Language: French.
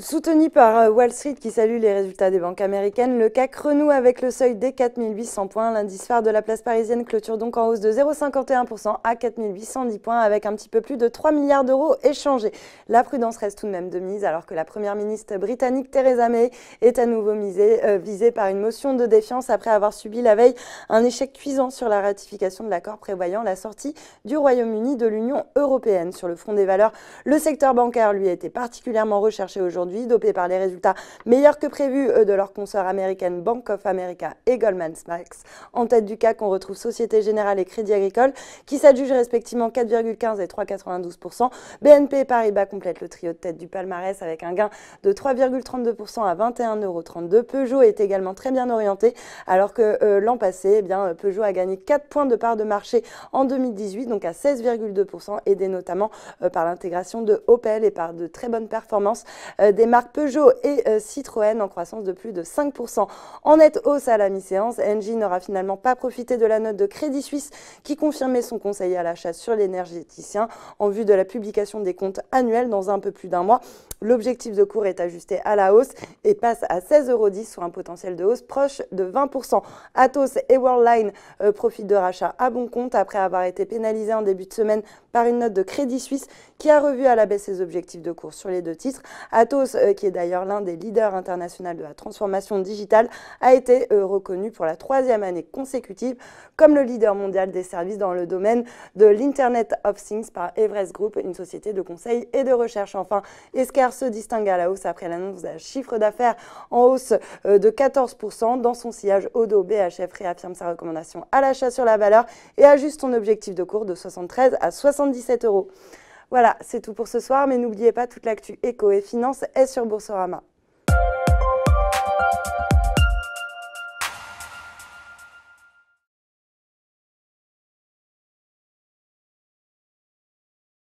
Soutenu par Wall Street qui salue les résultats des banques américaines, le CAC renoue avec le seuil des 4800 points. L'indice phare de la place parisienne clôture donc en hausse de 0,51% à 4810 points avec un petit peu plus de 3 milliards d'euros échangés. La prudence reste tout de même de mise alors que la première ministre britannique Theresa May est à nouveau visée par une motion de défiance après avoir subi la veille un échec cuisant sur la ratification de l'accord prévoyant la sortie du Royaume-Uni de l'Union européenne. Sur le front des valeurs, le secteur bancaire lui a été particulièrement recherché aujourd'hui, dopé par les résultats meilleurs que prévus de leurs consoeurs américaines Bank of America et Goldman Sachs. En tête du CAC, on retrouve Société Générale et Crédit Agricole qui s'adjugent respectivement 4,15 et 3,92%. BNP Paribas complète le trio de tête du palmarès avec un gain de 3,32% à 21,32 €. Peugeot est également très bien orienté alors que l'an passé, Peugeot a gagné 4 points de part de marché en 2018, donc à 16,2%, aidé notamment par l'intégration de Opel et par de très bonnes performances des marques Peugeot et Citroën en croissance de plus de 5%. En nette hausse à la mi-séance, Engie n'aura finalement pas profité de la note de Crédit Suisse qui confirmait son conseil à l'achat sur l'énergéticien en vue de la publication des comptes annuels dans un peu plus d'un mois. L'objectif de cours est ajusté à la hausse et passe à 16,10 € sur un potentiel de hausse proche de 20%. Atos et Worldline profitent de rachats à bon compte après avoir été pénalisés en début de semaine par une note de Crédit Suisse qui a revu à la baisse ses objectifs de cours sur les deux titres. Atos, qui est d'ailleurs l'un des leaders internationaux de la transformation digitale, a été reconnu pour la 3e année consécutive comme le leader mondial des services dans le domaine de l'Internet of Things par Everest Group, une société de conseil et de recherche. Enfin, Esker se distingue à la hausse après l'annonce d'un chiffre d'affaires en hausse de 14%. Dans son sillage Odo, BHF réaffirme sa recommandation à l'achat sur la valeur et ajuste son objectif de cours de 73 à 77 €. Voilà, c'est tout pour ce soir, mais n'oubliez pas, toute l'actu éco et finance est sur Boursorama.